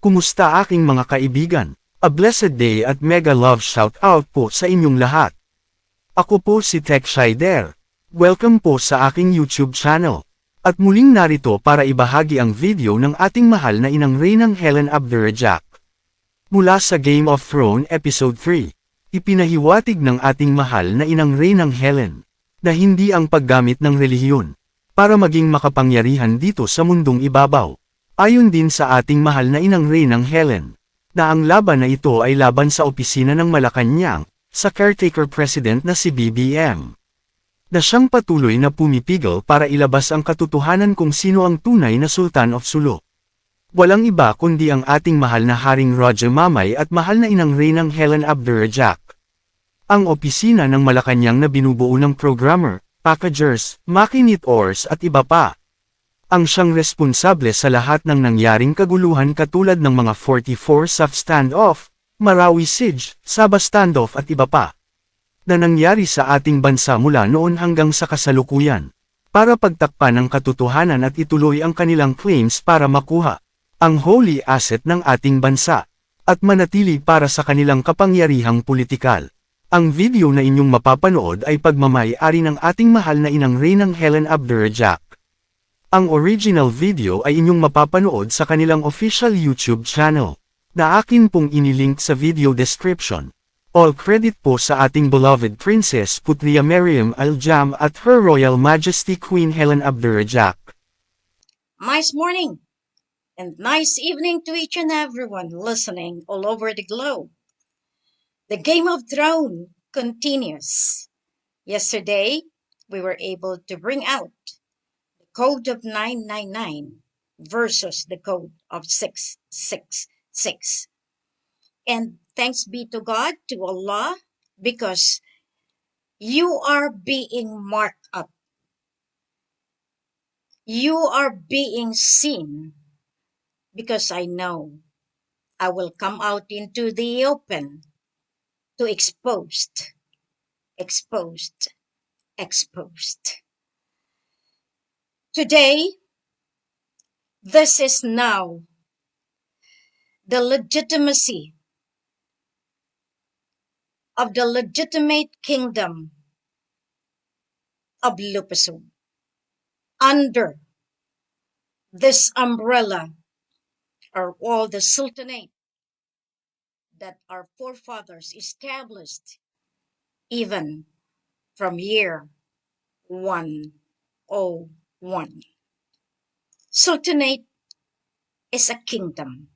Kumusta aking mga kaibigan? A blessed day at mega love shout out po sa inyong lahat. Ako po si Tech Shider. Welcome po sa aking YouTube channel. At muling narito para ibahagi ang video ng ating mahal na inang Reynang Helen Abdurajak. Mula sa Game of Thrones Episode 3, ipinahiwatig ng ating mahal na inang Reynang Helen, na hindi ang paggamit ng relihiyon, para maging makapangyarihan dito sa mundong ibabaw. Ayon din sa ating mahal na inang Reynang Helen, na ang laban na ito ay laban sa opisina ng Malacanang, sa caretaker president na si BBM. Na siyang patuloy na pumipigil para ilabas ang katotohanan kung sino ang tunay na Sultan of Sulu. Walang iba kundi ang ating mahal na Haring Rhadaa Mamay at mahal na inang Reynang Helen Abdurajak. Ang opisina ng Malacanang na binubuo ng programmer, packagers, makinitors at iba pa. Ang siyang responsable sa lahat ng nangyaring kaguluhan katulad ng mga 44 SAF standoff, Marawi Siege, Sabah standoff at iba pa, na nangyari sa ating bansa mula noon hanggang sa kasalukuyan, para pagtakpan ang katotohanan at ituloy ang kanilang claims para makuha ang holy asset ng ating bansa, at manatili para sa kanilang kapangyarihang politikal. Ang video na inyong mapapanood ay pagmamay-ari ng ating mahal na inang Reynang Helen Abdurajak. Ang original video ay inyong mapapanood sa kanilang official YouTube channel, na akin pong inilink sa video description. All credit po sa ating beloved Princess Putria Meriam Al-Jam at Her Royal Majesty Queen Helen Abdurajak. Nice morning and nice evening to each and everyone listening all over the globe. The Game of Thrones continues. Yesterday, we were able to bring out Code of 999 versus the Code of 666. And thanks be to God, to Allah, because you are being marked up. You are being seen, because I know I will come out into the open to exposed. Today, this is now the legitimacy of the legitimate kingdom of Lupasug. Under this umbrella are all the sultanate that our forefathers established even from year 101. Sultanate is a kingdom.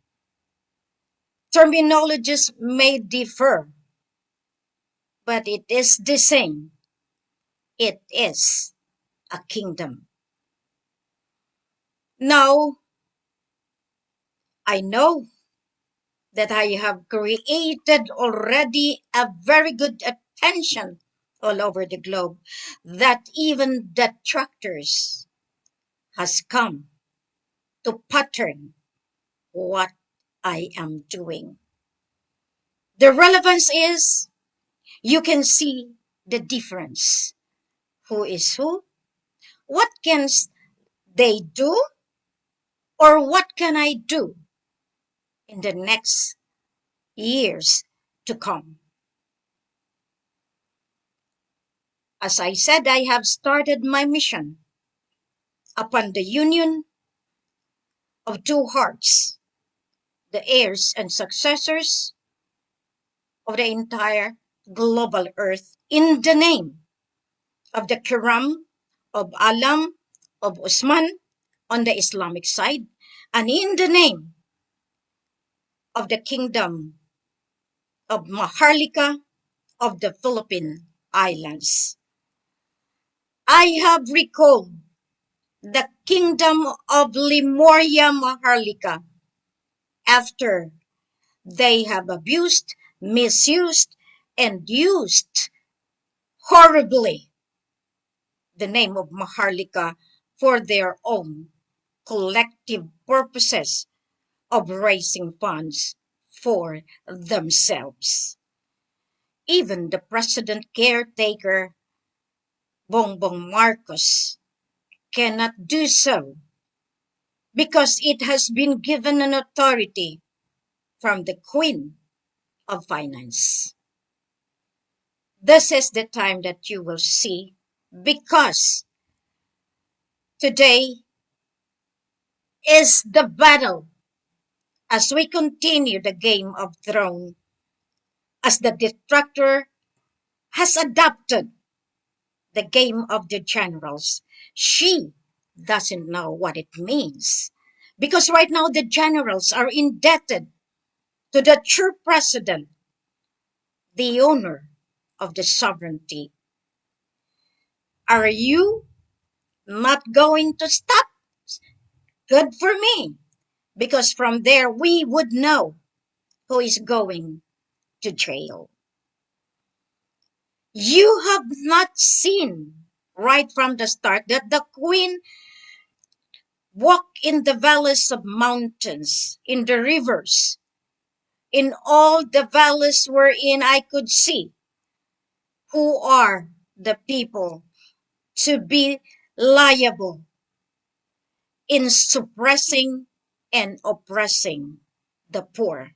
Terminologies may differ, but it is the same. It is a kingdom. Now, I know that I have created already a very good attention all over the globe, that even detractors has come to pattern what I am doing. The relevance is, you can see the difference. Who is who? What can they do? Or what can I do in the next years to come? As I said, I have started my mission upon the union of two hearts, the heirs and successors of the entire global earth, in the name of the Kiram, of Alam, of Usman on the Islamic side, and in the name of the kingdom of Maharlika of the Philippine Islands. I have recalled the kingdom of Lemuria Maharlika after they have abused, misused, and used horribly the name of Maharlika for their own collective purposes of raising funds for themselves. Even the president caretaker, Bongbong Marcos, cannot do so because it has been given an authority from the Queen of Finance. This is the time that you will see, because today is the battle as we continue the Game of Thrones, as the detractor has adopted the game of the generals. She doesn't know what it means, because right now the generals are indebted to the true president, the owner of the sovereignty. Are you not going to stop? Good for me, because from there we would know who is going to jail. You have not seen right from the start that the Queen walked in the valleys of mountains, in the rivers, in all the valleys wherein I could see who are the people to be liable in suppressing and oppressing the poor.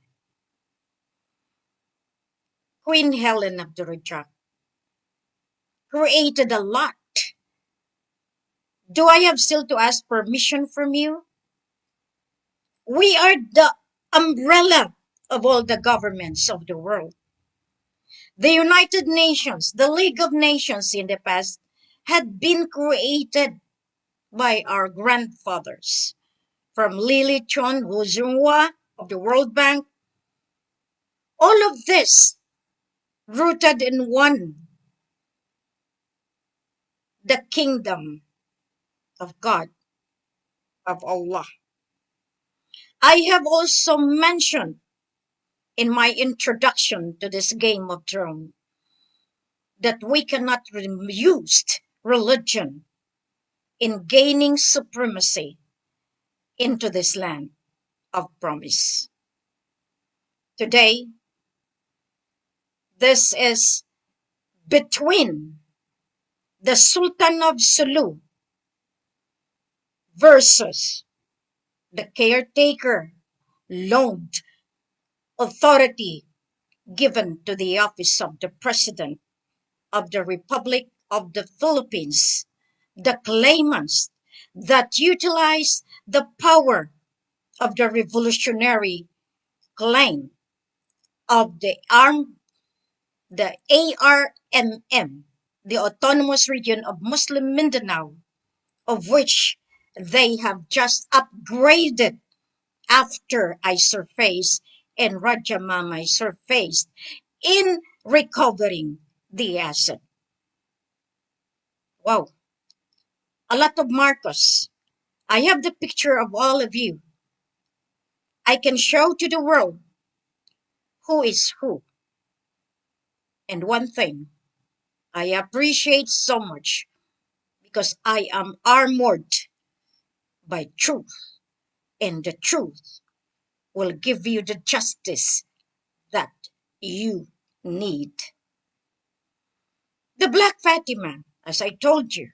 Queen Helen Abdurajak created a lot. Do I have still to ask permission from you? We are the umbrella of all the governments of the world. The United Nations, the League of Nations in the past had been created by our grandfathers, from Lily Chon Wuzhunhua of the World Bank. All of this rooted in one, the kingdom of God, of Allah. I have also mentioned in my introduction to this Game of Thrones that we cannot use religion in gaining supremacy into this land of promise. Today, this is between the Sultan of Sulu versus the caretaker loaned authority given to the office of the President of the Republic of the Philippines, the claimants that utilize the power of the revolutionary claim of the ARMM, the Autonomous Region of Muslim Mindanao, of which they have just upgraded after I surfaced and Raja Mamay surfaced in recovering the asset. Wow. A lot of Marcos. I have the picture of all of you. I can show to the world who is who. And one thing I appreciate so much, because I am armored by truth, and the truth will give you the justice that you need. The Black Fatima, as I told you,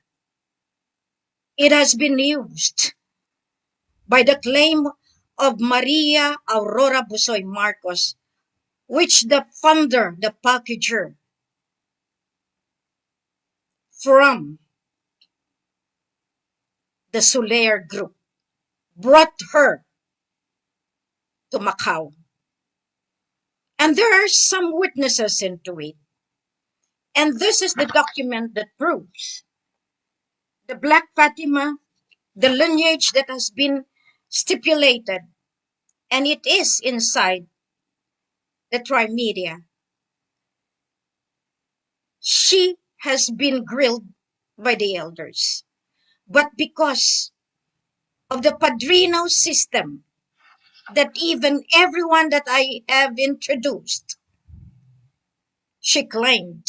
it has been used by the claim of Maria Aurora Busoy Marcos, which the funder, the packager from the Soler Group, brought her to Macau. And there are some witnesses into it. And this is the document that proves the Black Fatima, the lineage that has been stipulated, and it is inside the Trimedia. She has been grilled by the elders. But because of the padrino system, that even everyone that I have introduced, she claimed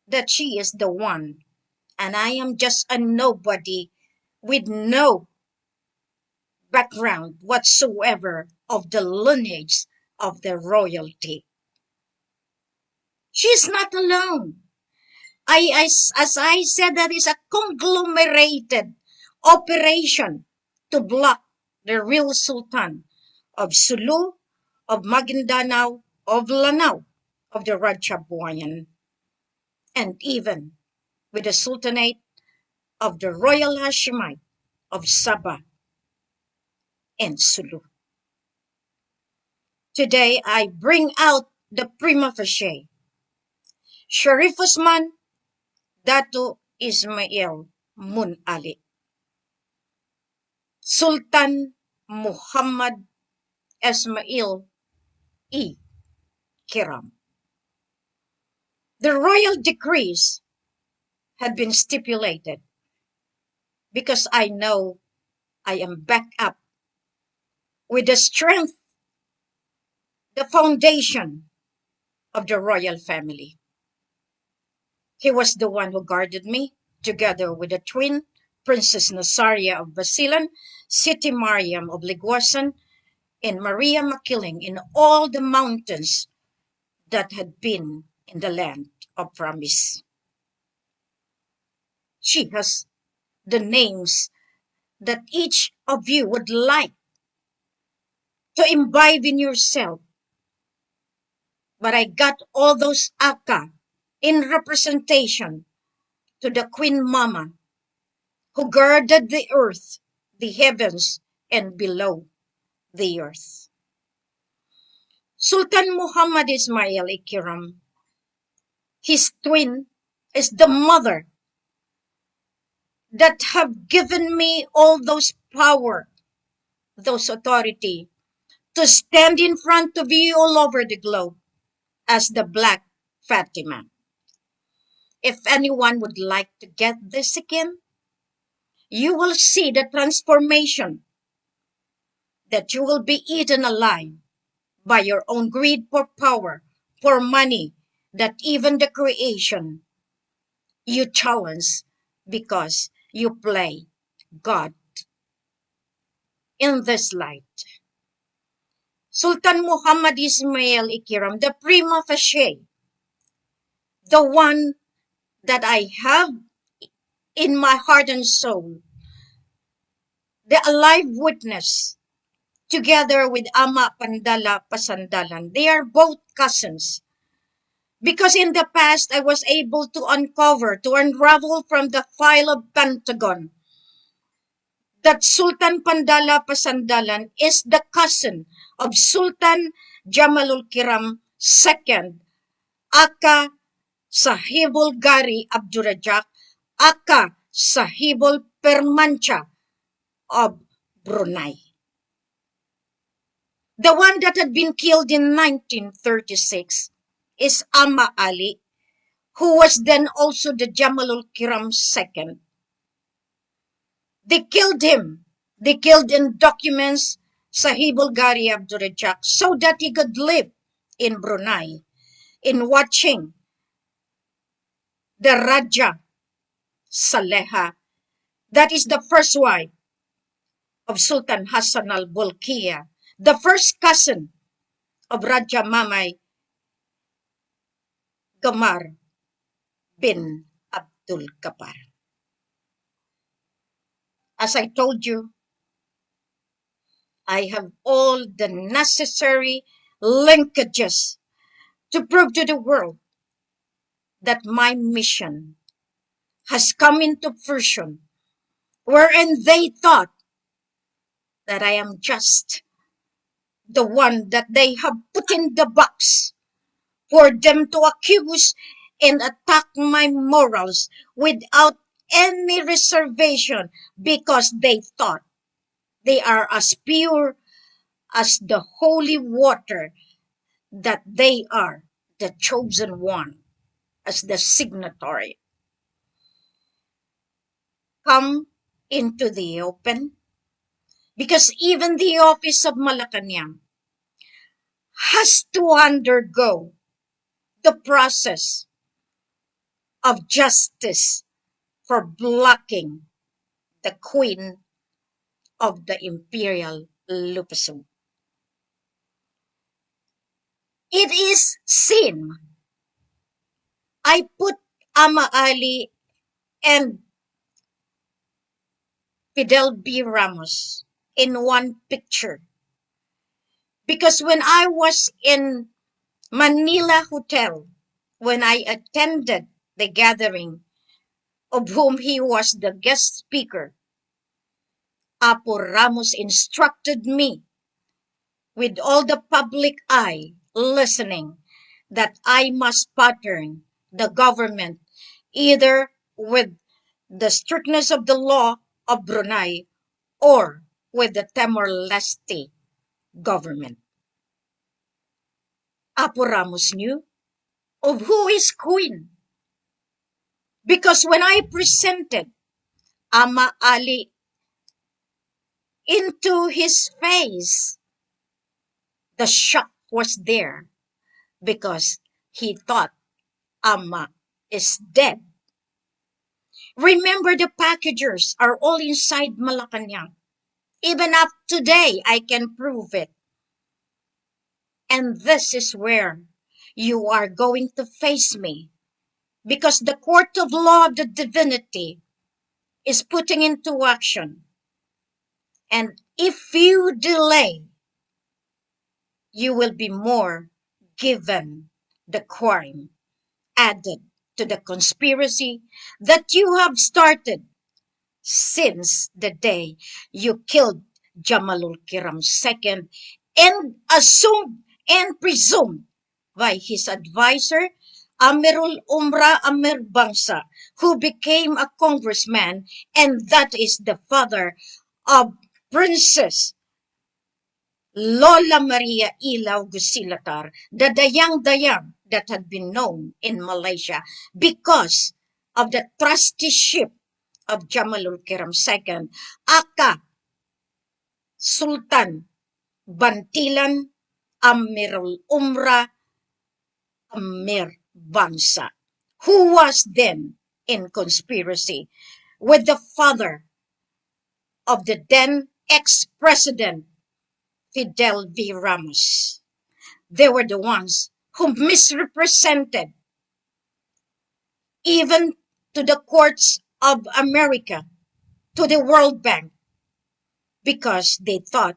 that she is the one, and I am just a nobody with no background whatsoever of the lineage of the royalty. She's not alone. As I said, that is a conglomerated operation to block the real Sultan of Sulu, of Maguindanao, of Lanao, of the Ratchabuayan, and even with the Sultanate of the Royal Hashemite of Sabah and Sulu. Today, I bring out the prima facie, Sharif Usman Dato Ismail Mun Ali, Sultan Muhammad Ismail E. Kiram. The royal decrees had been stipulated because I know I am backed up with the strength, the foundation of the royal family. He was the one who guarded me, together with the twin, Princess Nazaria of Basilan, Siti Mariam of Liguasan, and Maria Makiling in all the mountains that had been in the land of promise. She has the names that each of you would like to imbibe in yourself. But I got all those aka in representation to the Queen Mama who guarded the earth, the heavens, and below the earth. Sultan Muhammad Ismail Ikiram, his twin, is the mother that have given me all those power, those authority, to stand in front of you all over the globe as the Black Fatima. If anyone would like to get this again, you will see the transformation, that you will be eaten alive by your own greed for power, for money, that even the creation you challenge because you play God in this light. Sultan Muhammad Ismail Ikiram, the prima facie, the one that I have in my heart and soul, the alive witness, together with Ama Pandala Pasandalan. They are both cousins. Because in the past, I was able to uncover, to unravel from the file of Pentagon, that Sultan Pandala Pasandalan is the cousin of Sultan Jamalul Kiram II, aka Sahibul Gari Abdurajak, aka Sahibul Permancha of Brunei. The one that had been killed in 1936 is Ama Ali, who was then also the Jamalul Kiram II. They killed him. They killed in documents Sahibul Gari Abdurajak so that he could live in Brunei in watching the Raja Saleha, that is the first wife of Sultan Hassan al-Bolkiah, the first cousin of Raja Mamay Gamar bin Abdul Kapar. As I told you, I have all the necessary linkages to prove to the world that my mission has come into fruition, wherein they thought that I am just the one that they have put in the box for them to accuse and attack my morals without any reservation, because they thought they are as pure as the holy water, that they are the chosen one as the signatory. Come into the open, because even the office of Malacanang has to undergo the process of justice for blocking the queen of the imperial Lupasum. It is sin. I put Ama Ali and Fidel B. Ramos in one picture Because when I was in Manila Hotel, when I attended the gathering of whom he was the guest speaker, Apo Ramos instructed me, with all the public eye listening, that I must pattern the government either with the strictness of the law of Brunei or with the Timor-Leste government. Apo Ramos knew of who is Queen, because when I presented Ama Ali into his face, the shock was there because he thought Ama is dead. Remember, the packagers are all inside Malacanang. Even up today, I can prove it. And this is where you are going to face me, because the court of law of the divinity is putting into action. And if you delay, you will be more given the crime added to the conspiracy that you have started since the day you killed Jamalul Kiram II and assumed and presumed by his advisor, Amirul Umra Amir Bangsa, who became a congressman, and that is the father of Princess Lola Maria Ilaw Gusilatar, the dayang-dayang that had been known in Malaysia because of the trusteeship of Jamalul Kiram II, aka Sultan Bantilan Amirul Umra Amir Bangsa, who was then in conspiracy with the father of the then ex-president Fidel V. Ramos. They were the ones who misrepresented even to the courts of America, to the World Bank, because they thought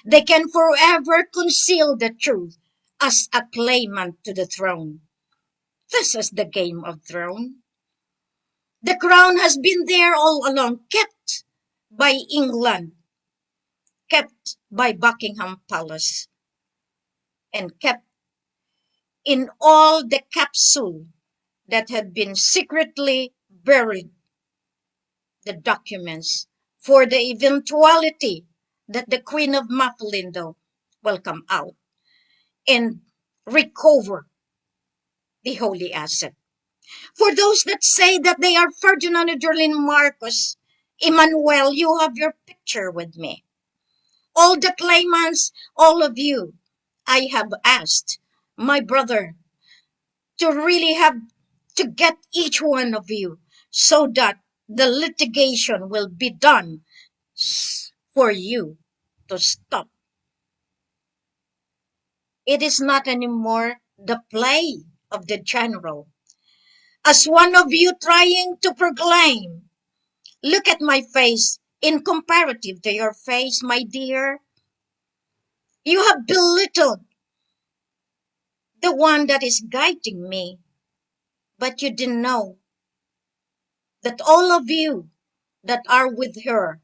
they can forever conceal the truth as a claimant to the throne. This is the game of throne. The crown has been there all along, kept by England, kept by Buckingham Palace, and kept in all the capsule that had been secretly buried, the documents for the eventuality that the Queen of Mapalindo will come out and recover the holy asset. For those that say that they are Ferdinand and Jorlin Marcos, Emmanuel, you have your picture with me. All the claimants, all of you, I have asked my brother to really have to get each one of you so that the litigation will be done for you to stop. It is not anymore the play of the general. As one of you trying to proclaim, look at my face in comparative to your face, my dear. You have belittled the one that is guiding me, but you didn't know that all of you that are with her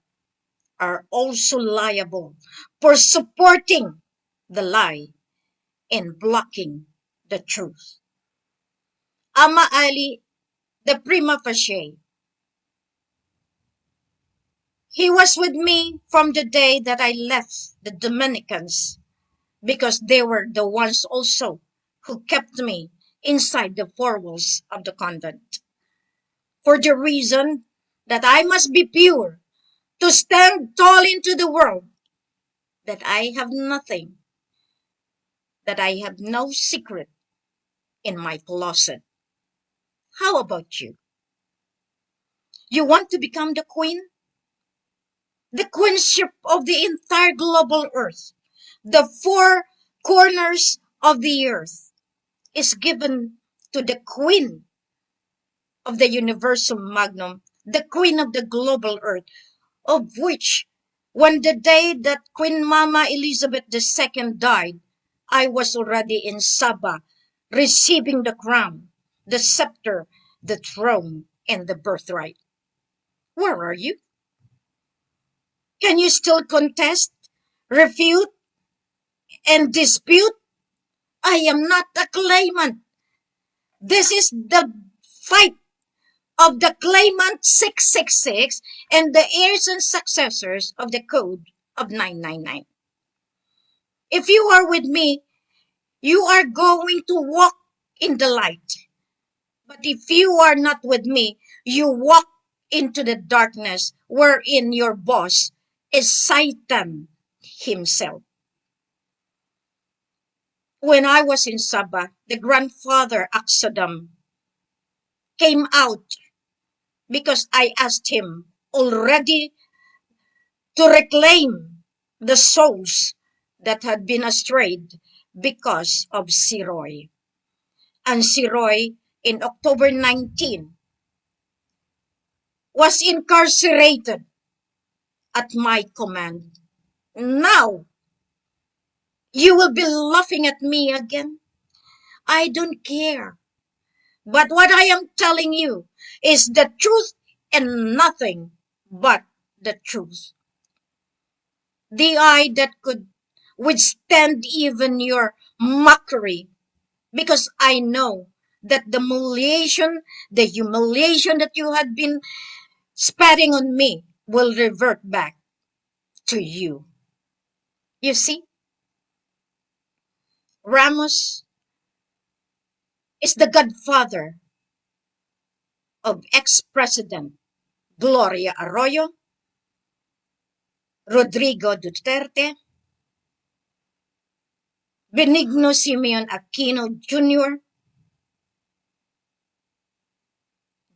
are also liable for supporting the lie and blocking the truth. Ama Ali, the prima facie, he was with me from the day that I left the Dominicans, because they were the ones also who kept me inside the four walls of the convent, for the reason that I must be pure, to stand tall into the world, that I have nothing, that I have no secret in my closet. How about you? You want to become the queen? The queenship of the entire global earth, the four corners of the earth, is given to the queen of the universum magnum, the queen of the global earth, of which When the day that Queen Mama Elizabeth II died, I was already in Sabah, receiving the crown, the scepter, the throne, and the birthright. Where are you? Can you still contest, refute, and dispute? I am not a claimant. This is the fight of the claimant 666 and the heirs and successors of the code of 999. If you are with me, you are going to walk in the light. But if you are not with me, you walk into the darkness wherein your boss is Satan himself. When I was in Sabah, the grandfather Aksadam came out because I asked him already to reclaim the souls that had been astrayed because of Siroy. And Siroy, in October 19, was incarcerated at my command. Now, you will be laughing at me again. I don't care. But what I am telling you is the truth and nothing but the truth. The eye that could withstand even your mockery, because I know that the humiliation that you had been spatting on me will revert back to you. You see, Ramos is the godfather of ex-president Gloria Arroyo, Rodrigo Duterte, Benigno Simeon Aquino Jr.,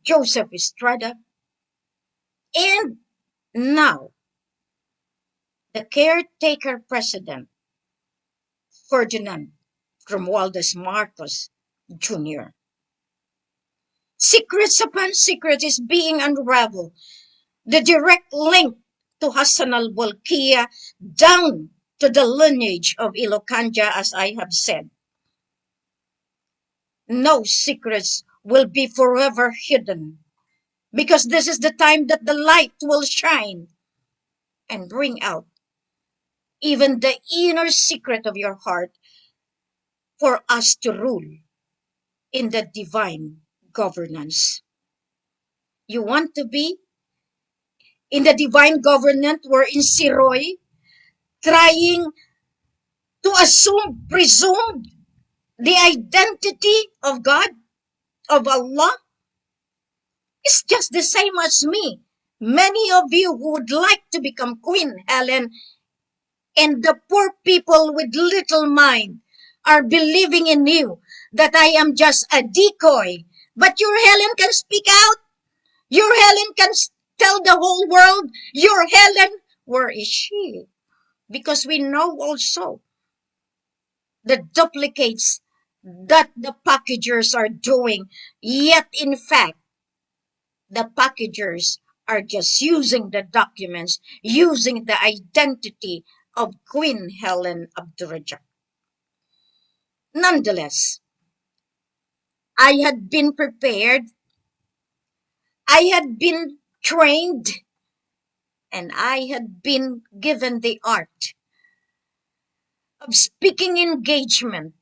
Joseph Estrada, and now the caretaker president, Ferdinand Romualdez Marcos Jr. Secrets upon secrets is being unraveled. The direct link to Hassan al-Bolkiah down to the lineage of Ilocanja, as I have said. No secrets will be forever hidden, because this is the time that the light will shine and bring out even the inner secret of your heart for us to rule in the divine governance. You want to be in the divine government wherein Siroy trying to presume the identity of God, of Allah, is just the same as me. Many of you who would like to become Queen Helen, and the poor people with little mind are believing in you that I am just a decoy. But your Helen can speak out. Your Helen can tell the whole world, your Helen, where is she? Because we know also the duplicates that the packagers are doing. Yet, in fact, the packagers are just using the documents, using the identity of Queen Helen Abdurajak. Nonetheless, I had been prepared, I had been trained, and I had been given the art of speaking engagement,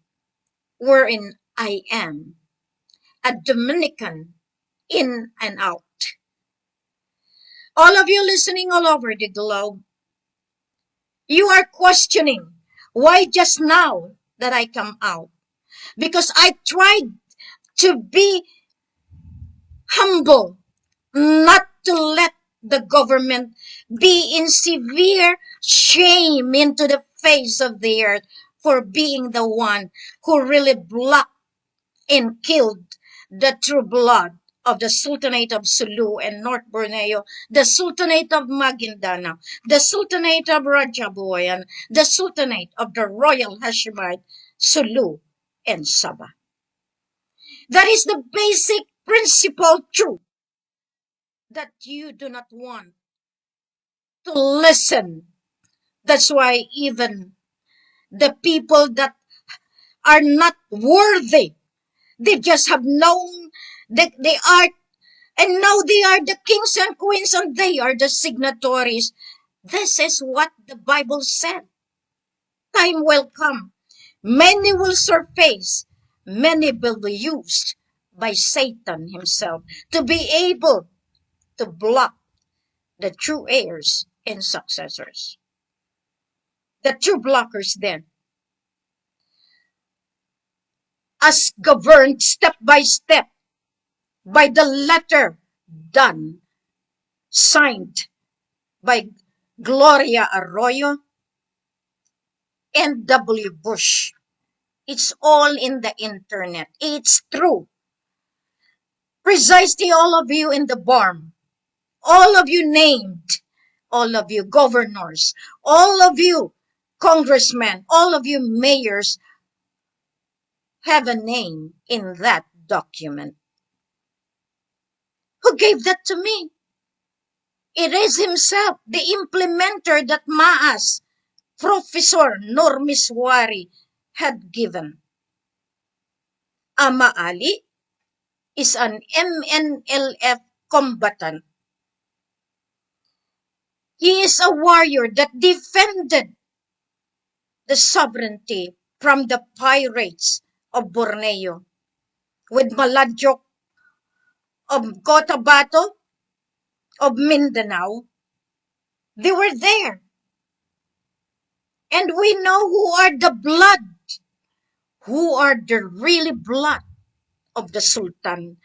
wherein I am a Dominican in and out. All of you listening all over the globe, you are questioning why just now that I come out. Because I tried to be humble, not to let the government be in severe shame into the face of the earth for being the one who really blocked and killed the true blood of the Sultanate of Sulu and North Borneo, the Sultanate of Maguindanao, the Sultanate of Rajabuayan, the Sultanate of the Royal Hashemite Sulu and Sabah. That is the basic principle truth that you do not want to listen. That's why even the people that are not worthy, they just have known that they are, and now they are the kings and queens and they are the signatories. This is what the Bible said. Time will come. Many will surface. Many will be used by Satan himself to be able to block the true heirs and successors. The true blockers then, as governed step by step by the letter done, signed by Gloria Arroyo and W. Bush. It's all in the internet. It's true. Precisely all of you in the barn, all of you named, all of you governors, all of you congressmen, all of you mayors have a name in that document. Who gave that to me? It is himself, the implementer that Maas, Professor Normiswari, had given. Ama Ali is an MNLF combatant. He is a warrior that defended the sovereignty from the pirates of Borneo with Maladjok of Cotabato, of Mindanao. They were there. And we know who are the blood, who are the really blood of the Sultan.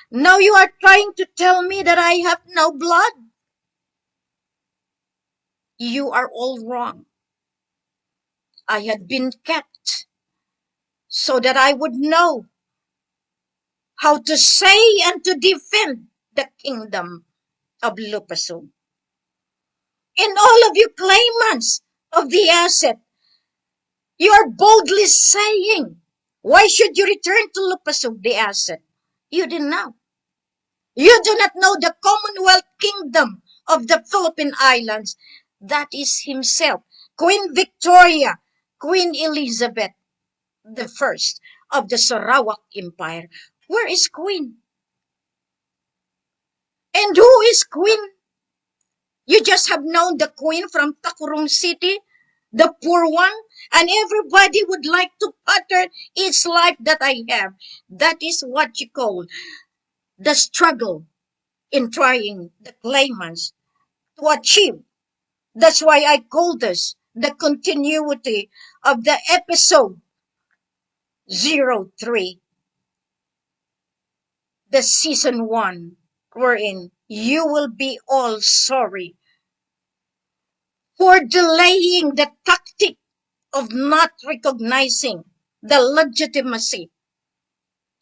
Now you are trying to tell me that I have no blood? You are all wrong. I had been kept so that I would know how to say and to defend the kingdom of Lupasug. And all of you claimants of the asset, you are boldly saying, why should you return to Lupasug the asset? You didn't know. You do not know the Commonwealth Kingdom of the Philippine Islands. That is himself, Queen Victoria, Queen Elizabeth the First of the Sarawak Empire. Where is Queen? And who is Queen? You just have known the Queen from Takurong City, the poor one, and everybody would like to pattern its life that I have. That is what you call the struggle in trying the claimants to achieve. That's why I call this the continuity of the episode 03, the season 1, wherein you will be all sorry for delaying the tactic of not recognizing the legitimacy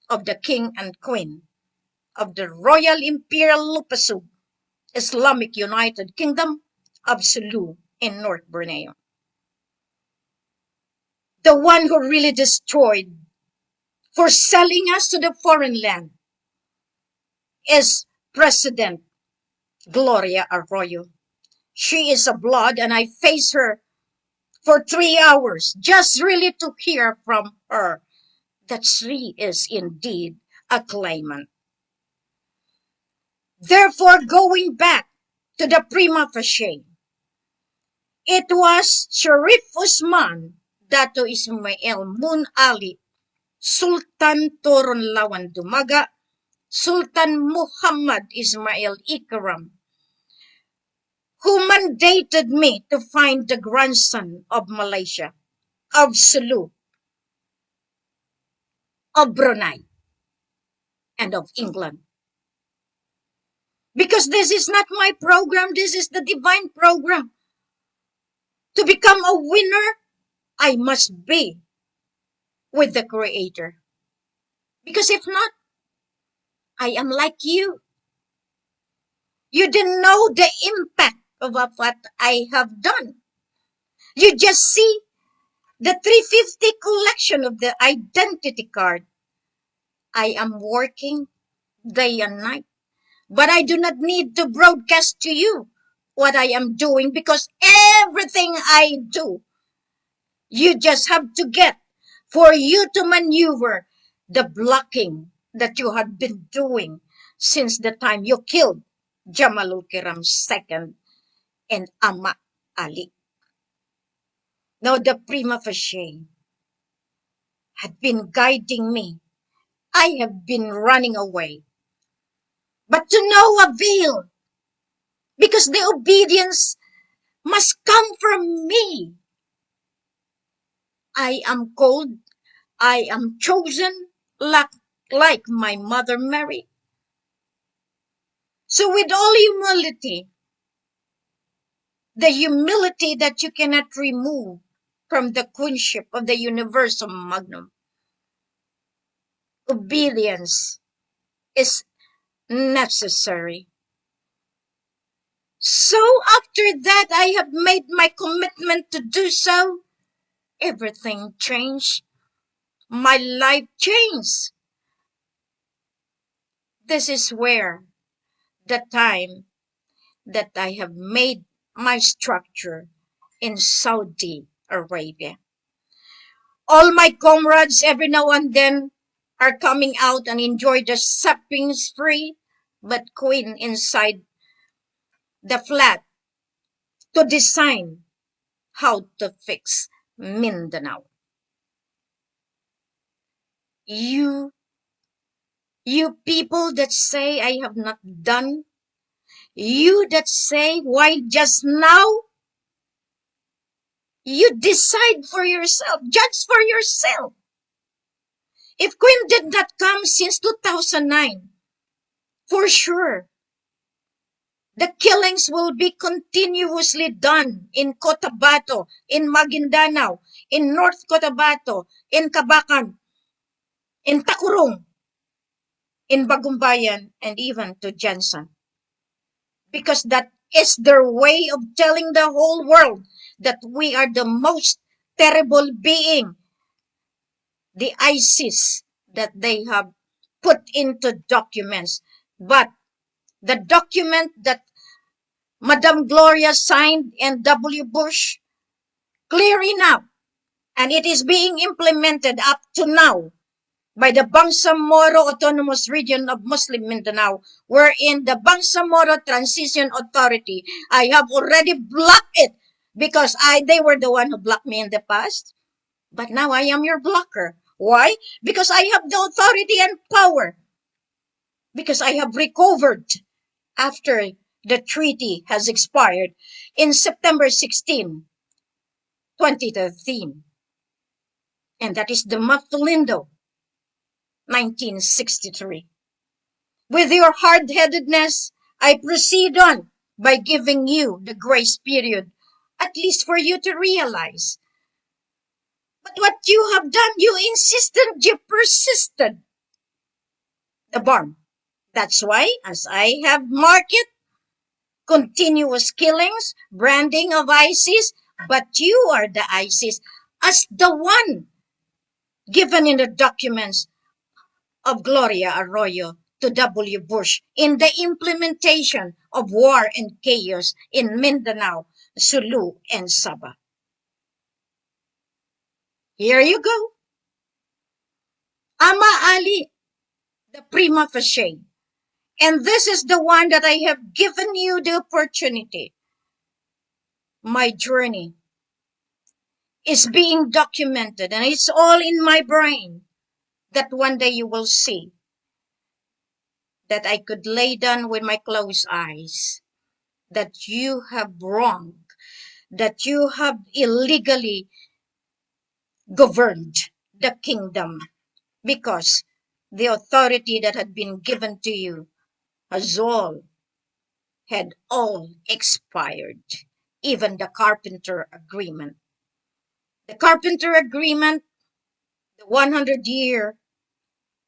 of the king and queen of the Royal Imperial Lupasug Islamic United Kingdom of Sulu in North Borneo. The one who really destroyed for selling us to the foreign land is President Gloria Arroyo. She is a blood, and I face her for 3 hours just really to hear from her that she is indeed a claimant. Therefore, going back to the prima facie, it was Sharif Usman, Dato Ismail Mun Ali, Sultan Toron Lawan Dumaga, Sultan Muhammad Ismail Ikram, who mandated me to find the grandson of Malaysia, of Sulu, of Brunei, and of England. Because this is not my program, this is the divine program. To become a winner, I must be with the Creator. Because if not, I am like you. You didn't know the impact of what I have done. You just see the 350 collection of the identity card. I am working day and night, but I do not need to broadcast to you what I am doing, because everything I do, you just have to get for you to maneuver the blocking that you had been doing since the time you killed Jamalul Kiram II and Ama Ali. Now the prima facie had been guiding me. I have been running away, but to no avail, because the obedience must come from me. I am called, I am chosen, like my mother Mary. So with all humility, the humility that you cannot remove from the queenship of the universum magnum, obedience is necessary. So after that, I have made my commitment to do so. Everything changed. My life changed. This is where the time that I have made my structure in Saudi Arabia. All my comrades every now and then are coming out and enjoy the shopping spree, but Queen inside the flat to design how to fix Mindanao. You people that say I have not done, you that say why just now, you decide for yourself, judge for yourself. If Queen did not come since 2009, for sure, the killings will be continuously done in Cotabato, in Maguindanao, in North Cotabato, in Cabacan, in Takurong, in Bagumbayan, and even to Jansan. Because that is their way of telling the whole world that we are the most terrible being, the ISIS that they have put into documents. But the document that Madam Gloria signed and W. Bush, clear enough, and it is being implemented up to now by the Bangsamoro Autonomous Region of Muslim Mindanao, wherein the Bangsamoro Transition Authority, I have already blocked it because they were the one who blocked me in the past. But now I am your blocker. Why? Because I have the authority and power. Because I have recovered after the treaty has expired in September 16, 2013. And that is the Maftolindo, 1963. With your hard-headedness, I proceed on by giving you the grace period, at least for you to realize. But what you have done, you insisted, you persisted. The bomb. That's why, as I have marked it, continuous killings, branding of ISIS, but you are the ISIS as the one given in the documents of Gloria Arroyo to W. Bush in the implementation of war and chaos in Mindanao, Sulu, and Sabah. Here you go. Ama Ali, the prima facie. And this is the one that I have given you the opportunity. My journey is being documented, and it's all in my brain, that one day you will see that I could lay down with my closed eyes that you have wronged, that you have illegally governed the kingdom, because the authority that had been given to you had all expired, even the Carpenter Agreement. The Carpenter Agreement, the 100-year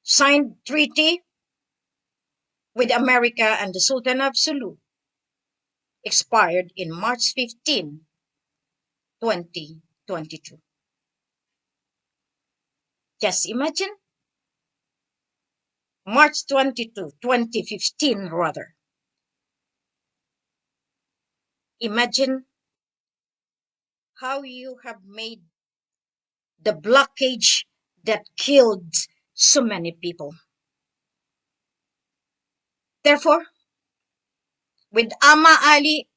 signed treaty with America and the Sultan of Sulu, expired in March 15, 2022. Just imagine, March 22, 2015 rather. Imagine how you have made the blockage that killed so many people. Therefore, with Ama Ali,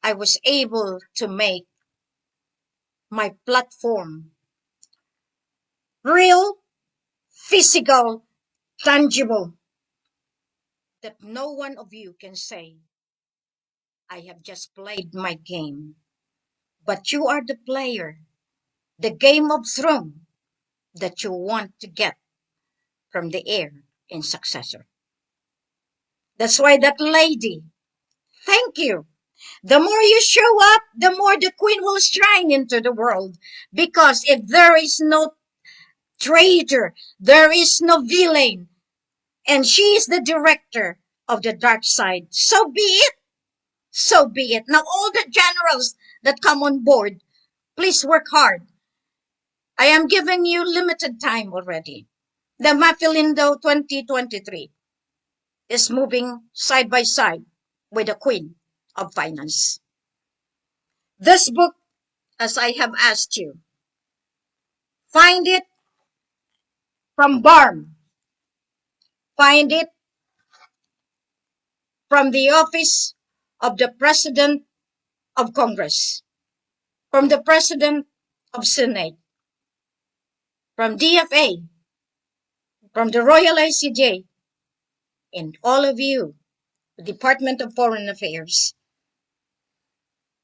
I was able to make my platform real, physical, tangible, that no one of you can say, I have just played my game. But you are the player, the game of throne that you want to get from the heir and successor. That's why that lady, thank you. The more you show up, the more the queen will shine into the world. Because if there is no traitor, there is no villain, and she is the director of the dark side, so be it. So be it. Now all the generals that come on board, please work hard. I am giving you limited time already. The Mafilindo 2023 is moving side by side with the Queen of Finance. This book, as I have asked you, find it from Barm. Find it from the office of the President of Congress, from the President of Senate, from DFA, from the Royal ICJ, and all of you, the Department of Foreign Affairs.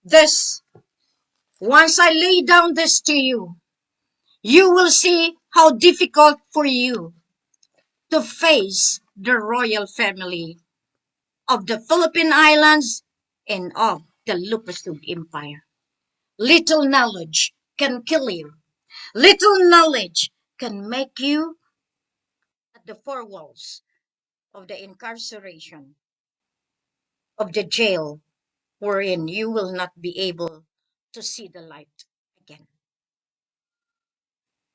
This, once I lay down this to you, you will see how difficult for you to face the royal family of the Philippine Islands and of the Lupusug Empire. Little knowledge can kill you. Little knowledge can make you at the four walls of the incarceration, of the jail, wherein you will not be able to see the light again.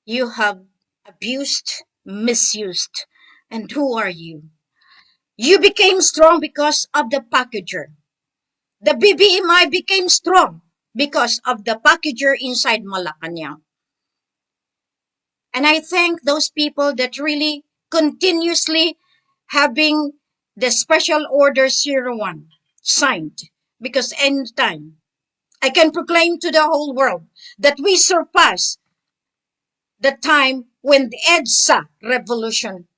You have abused, misused, and who are you? You became strong because of the packager. The BBMI became strong because of the packager inside Malacanang. And I thank those people that really continuously having the Special Order 01 signed. Because anytime I can proclaim to the whole world that we surpass the time when the EDSA revolution,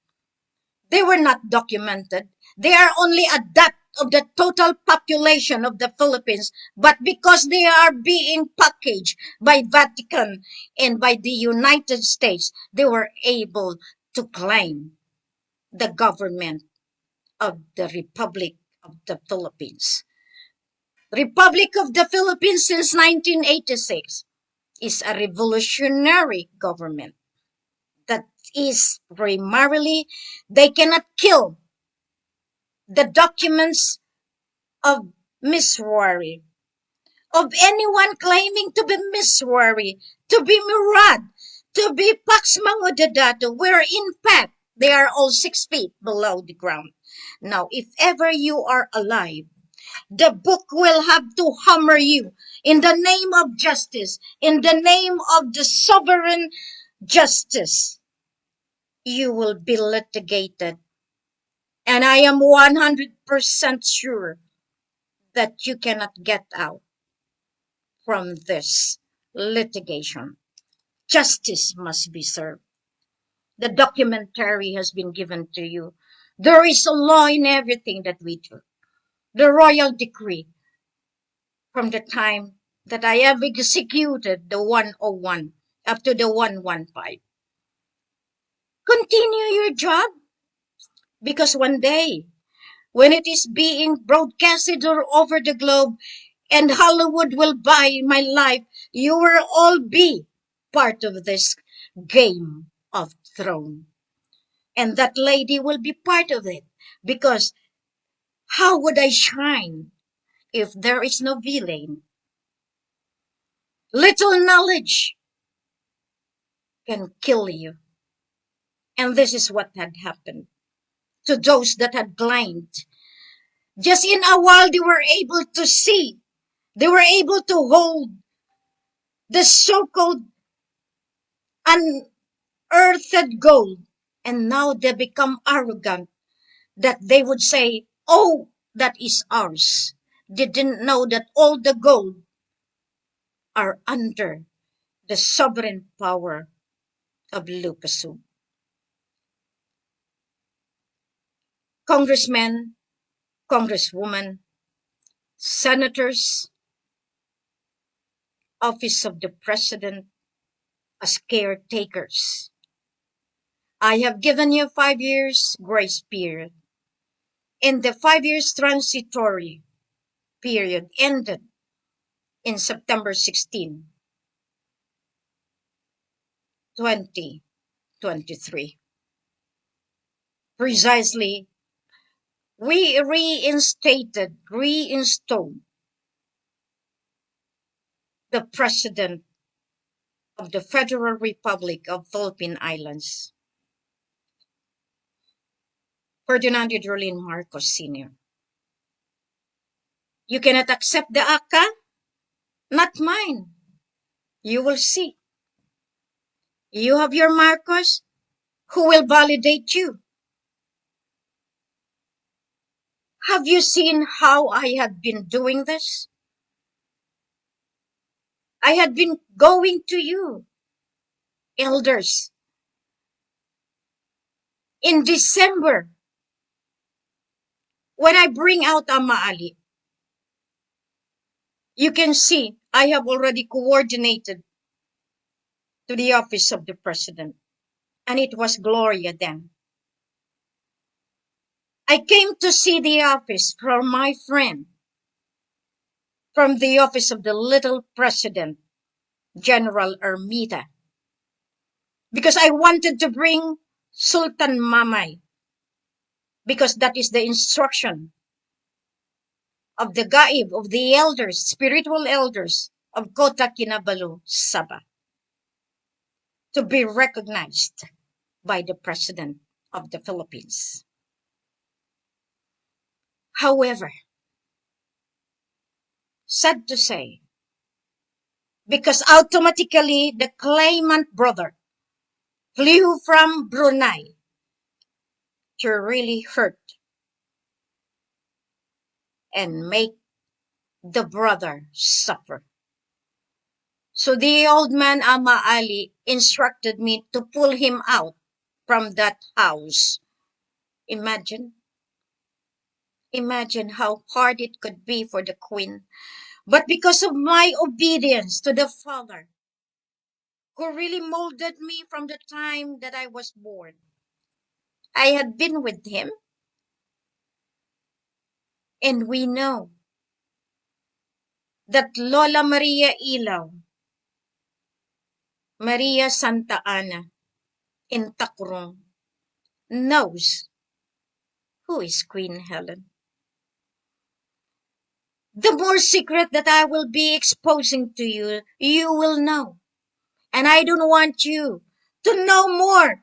they were not documented. They are only a dot of the total population of the Philippines, but because they are being packaged by Vatican and by the United States, they were able to claim the government of the Republic of the Philippines. Republic of the Philippines since 1986 is a revolutionary government that is primarily, they cannot kill the documents of Miss Wari, of anyone claiming to be Miss Wari, to be Murad, to be Pax Mangodadato, where in fact they are all 6 feet below the ground. Now, if ever you are alive, the book will have to hammer you in the name of justice, in the name of the sovereign justice. You will be litigated. And I am 100% sure that you cannot get out from this litigation. Justice must be served. The documentary has been given to you. There is a law in everything that we do. The royal decree, from the time that I have executed the 101 up to the 115. Continue your job, because one day, when it is being broadcasted all over the globe and Hollywood will buy my life, you will all be part of this game of throne. And that lady will be part of it, because how would I shine if there is no villain? Little knowledge can kill you. And this is what had happened to those that had blind. Just in a while, they were able to see They were able to hold the so-called unearthed gold, and now they become arrogant that they would say, oh, that is ours. They didn't know that all the gold are under the sovereign power of Lucasum. Congressmen, congresswomen, senators, office of the president as caretakers. I have given you 5 years grace period. And the 5 years transitory period ended in September 16, 2023. Precisely, we reinstalled the President of the Federal Republic of Philippine Islands, Ferdinand Marcos Sr. You cannot accept the ACA? Not mine. You will see. You have your Marcos, who will validate you. Have you seen how I had been doing this? I had been going to you, elders, in December, when I bring out Ama Ali. You can see I have already coordinated to the office of the president, and it was Gloria then. I came to see the office from my friend, from the office of the little president, General Ermita, because I wanted to bring Sultan Mamay, because that is the instruction of the Gaib, of the elders, spiritual elders of Kota Kinabalu, Sabah, to be recognized by the President of the Philippines. However, sad to say, because automatically the claimant brother flew from Brunei to really hurt and make the brother suffer. So the old man Ama Ali instructed me to pull him out from that house. Imagine how hard it could be for the queen. But because of my obedience to the Father, who really molded me from the time that I was born, I had been with him. And we know that Lola Maria Ilaw, Maria Santa Ana in Takrong, knows who is Queen Helen. The more secret that I will be exposing to you, you will know. And I don't want you to know more,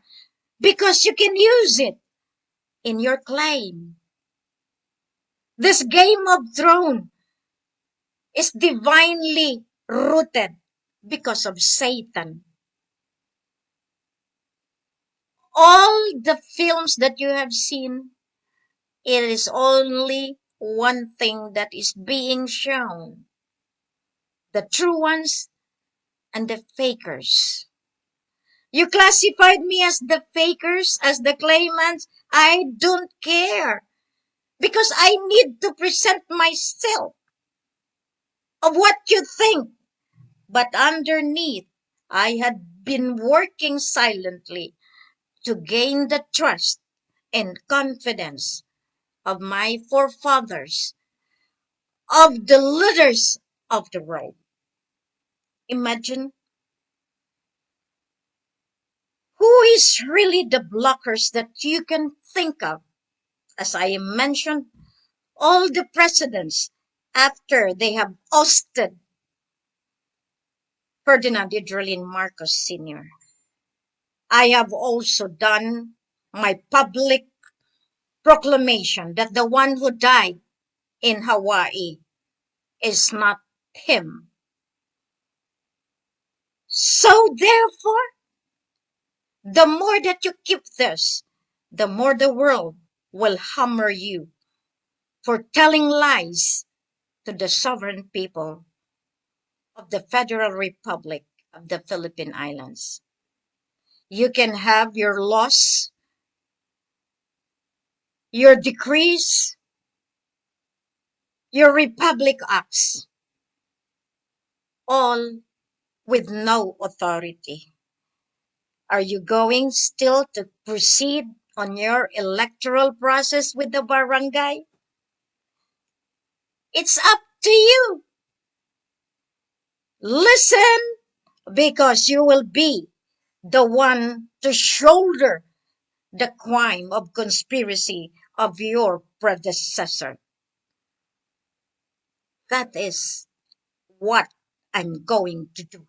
because you can use it in your claim. This Game of Thrones is divinely rooted because of Satan. All the films that you have seen, it is only one thing that is being shown. The true ones and the fakers. You classified me as the fakers, as the claimants. I don't care, because I need to present myself of what you think. But underneath, I had been working silently to gain the trust and confidence of my forefathers, of the leaders of the world. Imagine who is really the blockers that you can think of. As I mentioned, all the presidents after they have ousted Ferdinand Marcos Sr. I have also done my public proclamation that the one who died in Hawaii is not him. So therefore, the more that you keep this, the more the world will hammer you for telling lies to the sovereign people of the Federal Republic of the Philippine Islands. You can have your laws, your decrees, your Republic Acts, all with no authority. Are you going still to proceed on your electoral process with the barangay? It's up to you. Listen, because you will be the one to shoulder the crime of conspiracy of your predecessor. That is what I'm going to do.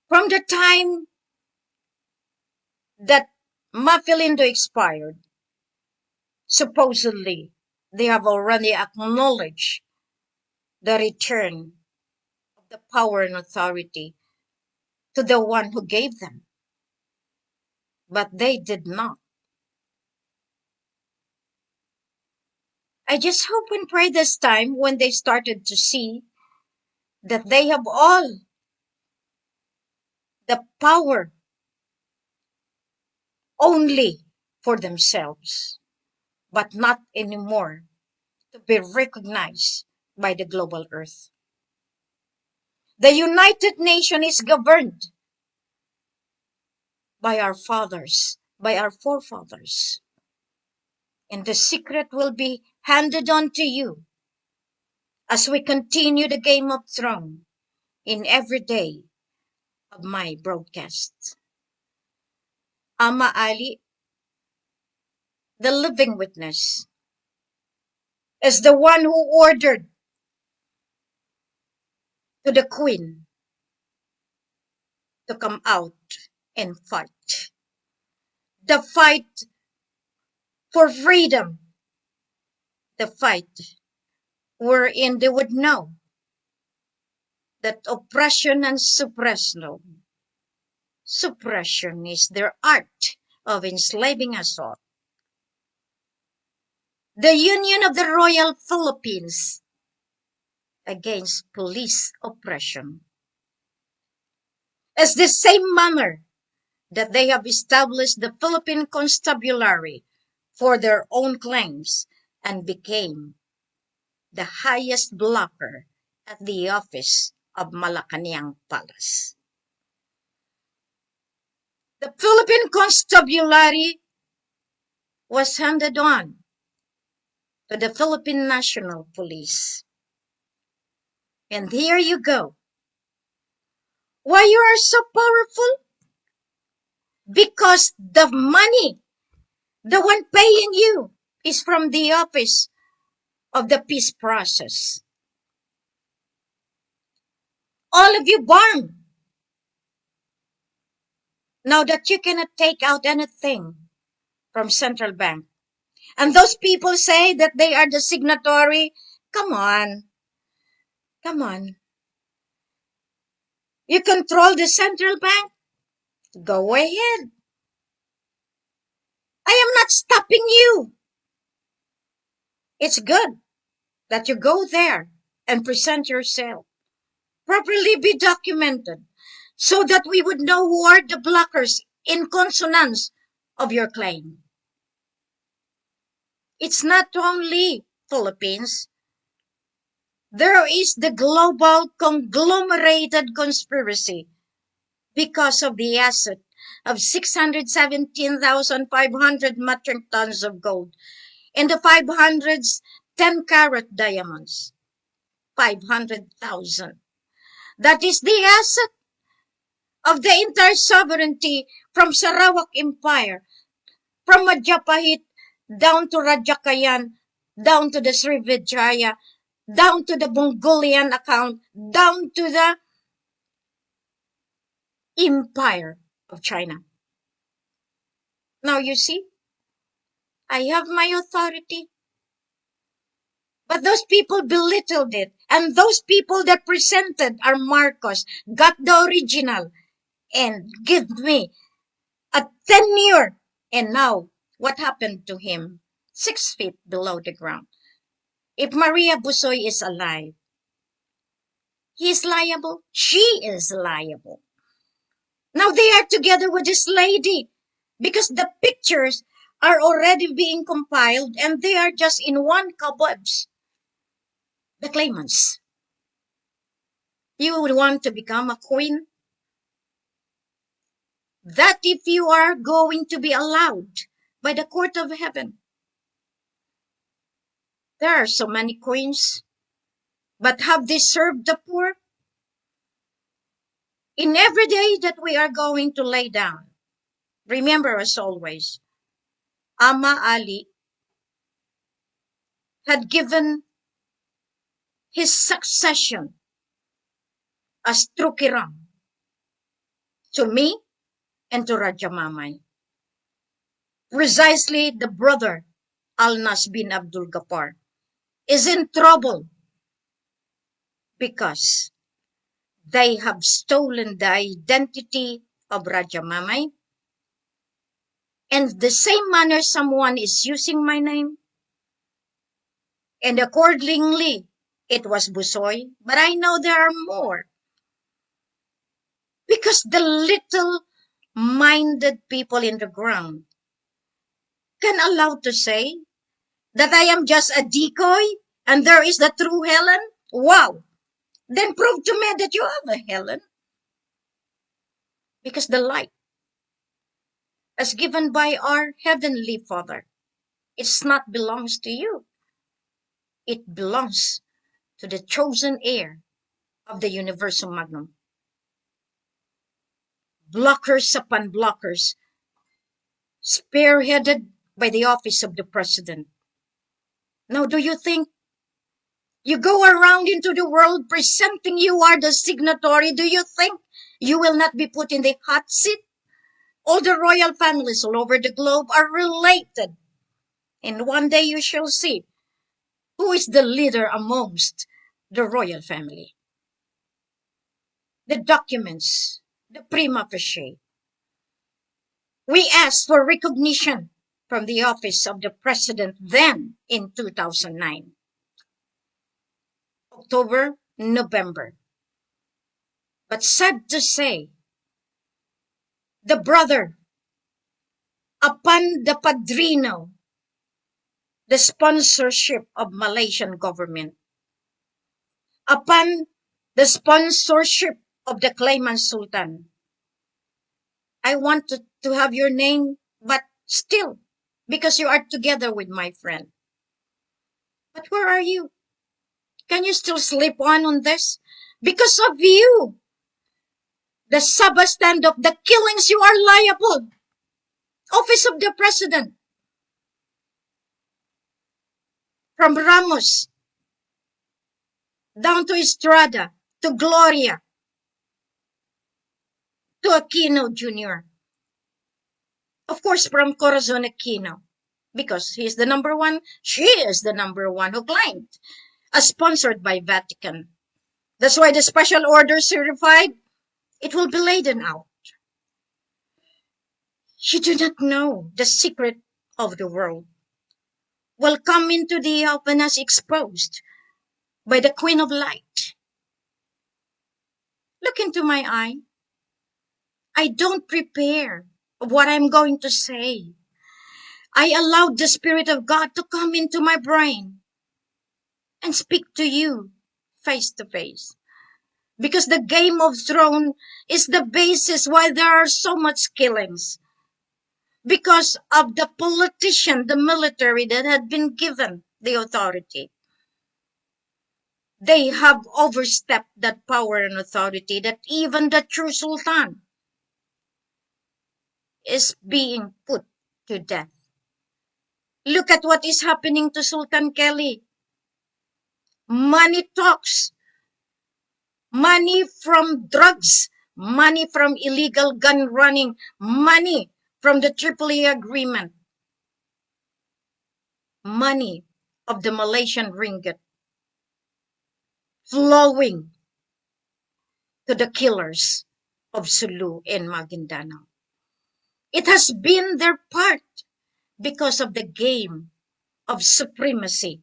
From the time that Mafilindo expired, supposedly they have already acknowledged the return of the power and authority to the one who gave them. But they did not. I just hope and pray this time when they started to see that they have all the power only for themselves, but not anymore to be recognized by the global earth. The United Nations is governed by our fathers, by our forefathers. And the secret will be handed on to you as we continue the Game of Thrones in every day of my broadcast. Ama Ali, the living witness, is the one who ordered to the Queen to come out and fight. The fight for freedom. The fight wherein they would know that oppression and suppression is their art of enslaving us all. The Union of the Royal Philippines against police oppression is the same manner that they have established the Philippine Constabulary for their own claims and became the highest blocker at the office of Malacanang Palace. The Philippine Constabulary was handed on to the Philippine National Police. And here you go. Why you are so powerful? Because the money, the one paying you, is from the office of the peace process. All of you born. Now that you cannot take out anything from central bank. And those people say that they are the signatory. Come on. Come on. You control the central bank? Go ahead. I am not stopping you. It's good that you go there and present yourself. Properly be documented so that we would know who are the blockers in consonance of your claim. It's not only Philippines. There is the global conglomerated conspiracy because of the asset of 617,500 metric tons of gold and the 510-carat diamonds. 500,000. That is the asset of the entire sovereignty from Sarawak Empire, from Majapahit down to Rajakayan, down to the Srivijaya, down to the Mongolian account, down to the Empire of China. Now you see, I have my authority. But those people belittled it. And those people that presented our Marcos got the original and give me a tenure. And now, what happened to him? 6 feet below the ground. If Maria Busoy is alive, he is liable. She is liable. Now they are together with this lady because the pictures are already being compiled and they are just in one cobwebs. The claimants. You would want to become a queen? That if you are going to be allowed by the court of heaven. There are so many queens, but have they served the poor? In every day that we are going to lay down, remember as always, Ama Ali had given his succession as Trukiram to me and to Raja Mamay. Precisely the brother Alnas bin Abdul Ghaffar is in trouble because they have stolen the identity of Raja Mamay. And the same manner someone is using my name. And accordingly, it was Busoy. But I know there are more. Because the little-minded people in the ground can allow to say that I am just a decoy and there is the true Helen. Wow! Then prove to me that you have a Helen. Because the light, as given by our Heavenly Father, it's not belongs to you. It belongs to the chosen heir of the Universum Magnum. Blockers upon blockers, spearheaded by the office of the President. Now, do you think you go around into the world presenting you are the signatory? Do you think you will not be put in the hot seat? All the royal families all over the globe are related. And one day you shall see who is the leader amongst the royal family. The documents, the prima facie. We asked for recognition from the office of the President then in 2009. October, November. But sad to say, the brother, upon the padrino, the sponsorship of Malaysian government, upon the sponsorship of the claimant Sultan, I want to have your name, but still, because you are together with my friend. But where are you? Can you still sleep on this? Because of you, the substand of the killings, you are liable. Office of the President. From Ramos, down to Estrada, to Gloria, to Aquino Jr. Of course, from Corazon Aquino, because he is the number one, she is the number one who claimed, as sponsored by Vatican. That's why the special order certified, it will be laden out. You do not know the secret of the world will come into the open as exposed by the Queen of Light. Look into my eye. I don't prepare what I'm going to say. I allowed the Spirit of God to come into my brain and speak to you face to face. Because the Game of Thrones is the basis why there are so much killings. Because of the politician, the military that had been given the authority. They have overstepped that power and authority that even the true Sultan is being put to death. Look at what is happening to Sultan Kelly. Money talks. Money from drugs. Money from illegal gun running. Money from the Tripoli agreement. Money of the Malaysian ringgit flowing to the killers of Sulu and Maguindanao. It has been their part because of the game of supremacy.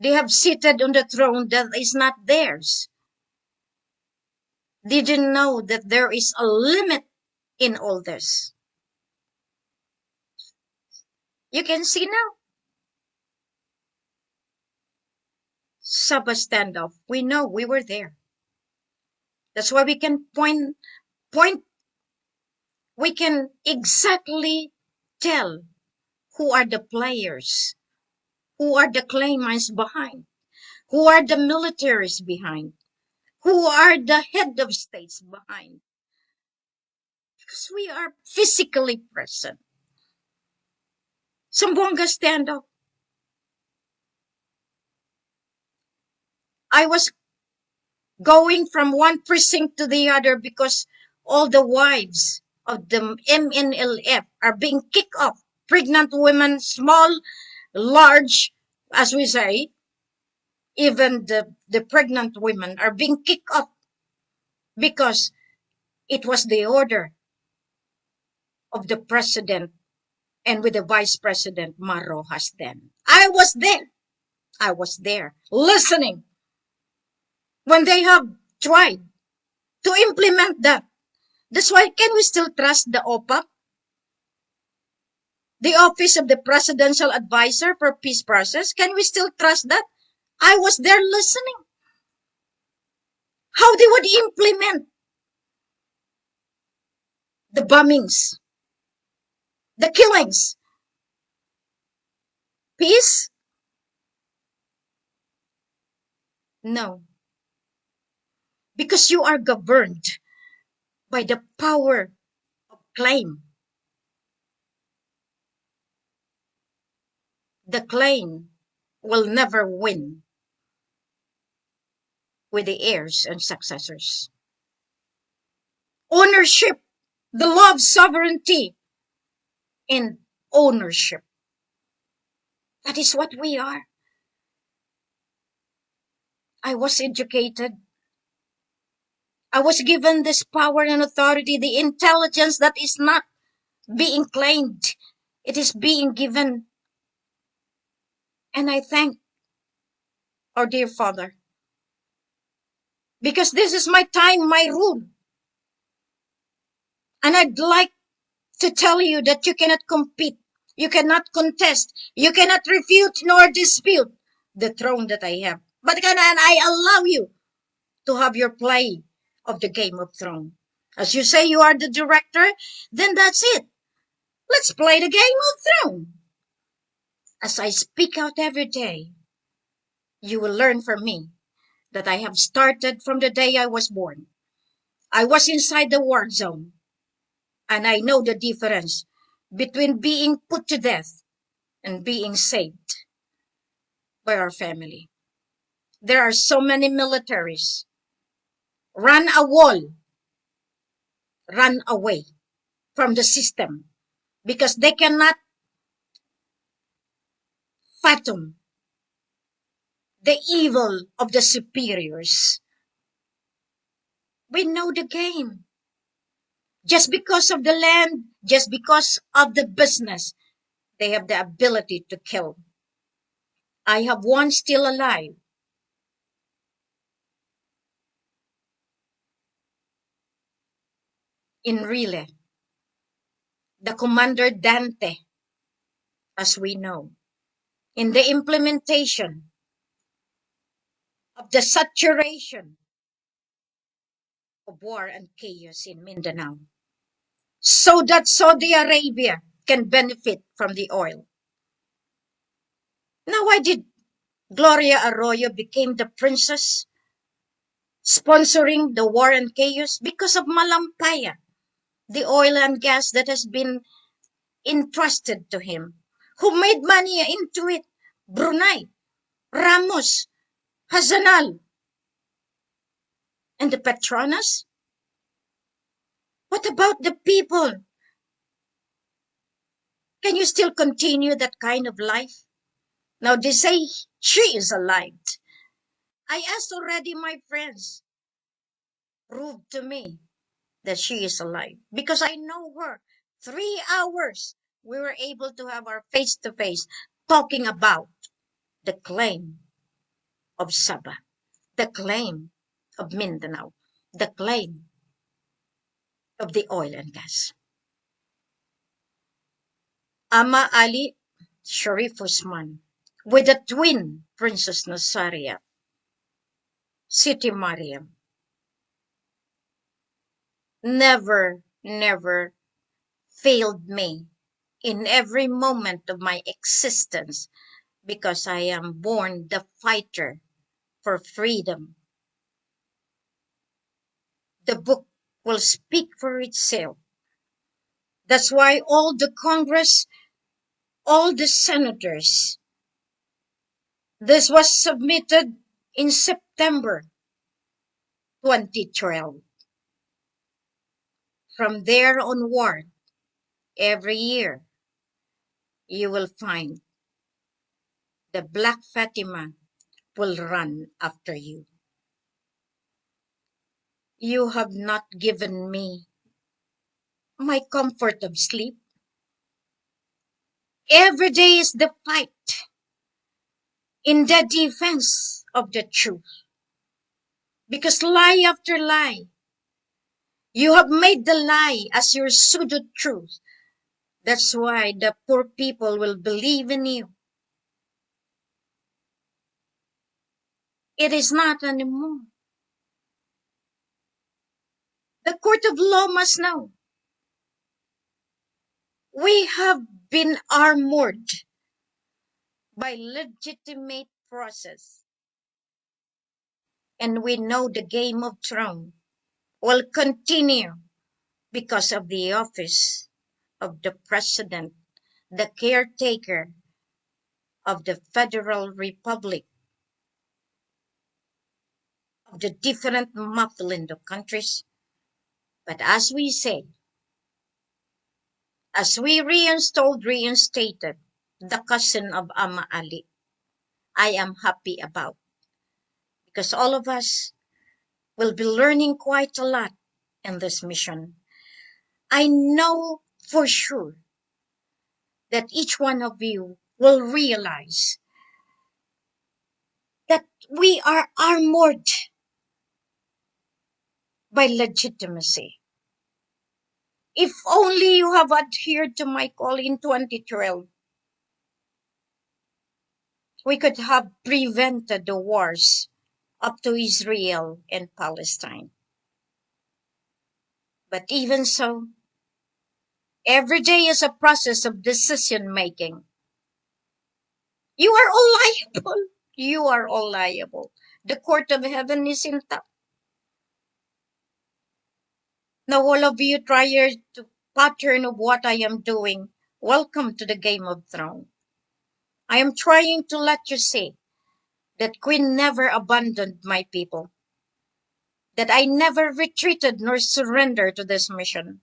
They have seated on the throne that is not theirs. They didn't know that there is a limit in all this. You can see now. Sabah standoff. We know we were there. That's why we can point, we can exactly tell who are the players, who are the claimants behind, who are the militaries behind, who are the head of states behind. Because we are physically present. Zamboanga standoff. I was going from one precinct to the other because all the wives of the MNLF are being kicked off. Pregnant women, small, large, as we say, even the pregnant women are being kicked off because it was the order of the president and with the vice president Marrojas then. I was there. I was there listening when they have tried to implement that. That's why, can we still trust the OPA? The Office of the Presidential Advisor for Peace Process? Can we still trust that? I was there listening. How they would implement the bombings, the killings. Peace? No. Because you are governed by the power of claim. The claim will never win with the heirs and successors. Ownership, the law of sovereignty, and ownership. That is what we are. I was educated. I was given this power and authority, the intelligence that is not being claimed. It is being given. And I thank our dear Father. Because this is my time, my rule. And I'd like to tell you that you cannot compete. You cannot contest. You cannot refute nor dispute the throne that I have. But can I allow you to have your play of the Game of Thrones? As you say you are the director, then that's it. Let's play the Game of Thrones. As I speak out every day, you will learn from me that I have started from the day I was born. I was inside the war zone, and I know the difference between being put to death and being saved by our family. There are so many militaries. Run a wall, run away from the system because they cannot fathom the evil of the superiors. We know the game. Just because of the land, just because of the business, they have the ability to kill. I have one still alive. In Rile, the Commander Dante, as we know, in the implementation of the saturation of war and chaos in Mindanao, so that Saudi Arabia can benefit from the oil. Now, why did Gloria Arroyo become the princess sponsoring the war and chaos? Because of Malampaya, the oil and gas that has been entrusted to him. Who made money into it? Brunei, Ramos, Hazanal, and the Petronas? What about the people? Can you still continue that kind of life? Now they say she is alive. I asked already my friends, prove to me that she is alive. Because I know her. 3 hours we were able to have our face-to-face talking about the claim of Sabah, the claim of Mindanao, the claim of the oil and gas. Ama Ali Sharif Usman, with a twin Princess Nazaria, Siti Mariam, never failed me in every moment of my existence because I am born the fighter for freedom. The book will speak for itself. That's why all the Congress, all the senators, this was submitted in September 2012. From there onward, every year, you will find the Black Fatima will run after you. You have not given me my comfort of sleep. Every day is the fight in the defense of the truth. Because lie after lie, you have made the lie as your pseudo truth. That's why the poor people will believe in you. It is not anymore. The court of law must know. We have been armored by legitimate process. And we know the game of throne will continue because of the office of the president, the caretaker of the Federal Republic, of the different motherland of countries. But as we say, as we reinstated the cousin of Ama Ali, I am happy about, because all of us will be learning quite a lot in this mission. I know for sure that each one of you will realize that we are armored by legitimacy. If only you have adhered to my call in 2012, we could have prevented the wars up to Israel and Palestine. But even so, every day is a process of decision making. You are all liable. You are all liable. The court of heaven is intact. Now all of you try to pattern of what I am doing. Welcome to the Game of Thrones. I am trying to let you see that Queen never abandoned my people, that I never retreated nor surrendered to this mission.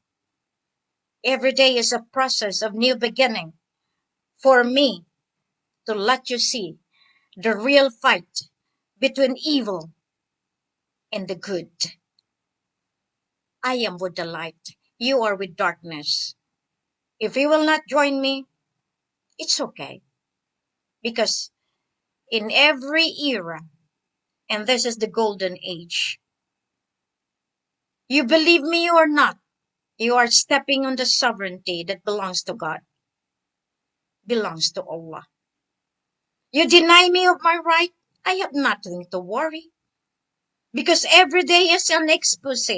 Every day is a process of new beginning for me to let you see the real fight between evil and the good. I am with the light. You are with darkness. If you will not join me, it's okay. Because in every era, and this is the golden age, you believe me or not, you are stepping on the sovereignty that belongs to God, belongs to Allah. You deny me of my right, I have nothing to worry. Because every day is an expose.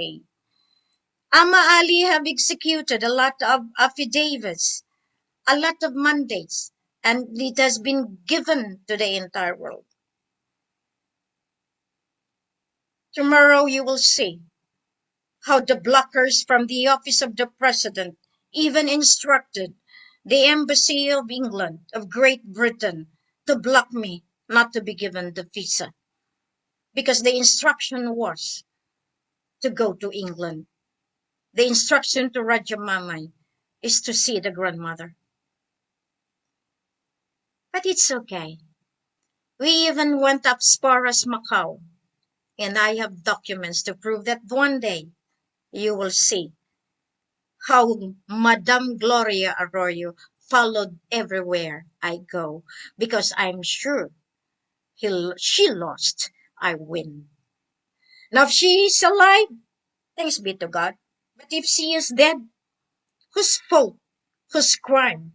Ama Ali have executed a lot of affidavits, a lot of mandates, and it has been given to the entire world. Tomorrow you will see how the blockers from the office of the president even instructed the embassy of England, of Great Britain, to block me, not to be given the visa. Because the instruction was to go to England. The instruction to Raja Mamay is to see the grandmother. But it's okay. We even went up as far as Macau, and I have documents to prove that one day you will see how Madame Gloria Arroyo followed everywhere I go, because I'm sure she lost, I win. Now if she is alive, thanks be to God. But if she is dead, whose fault, whose crime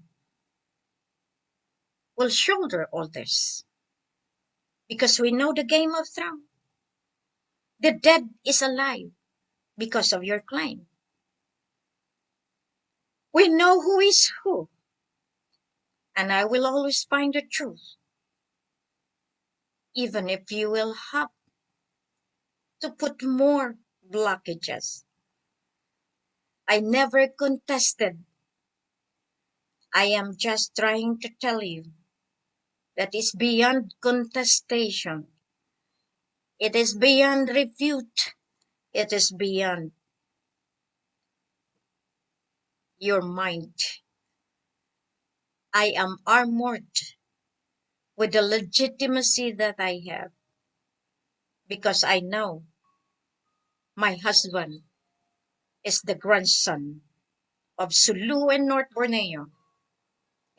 will shoulder all this? Because we know the Game of Thrones. The dead is alive because of your claim. We know who is who, and I will always find the truth, even if you will have to put more blockages. I never contested. I am just trying to tell you that it's beyond contestation. It is beyond refute. It is beyond your mind. I am armored with the legitimacy that I have, because I know my husband is the grandson of Sulu and North Borneo,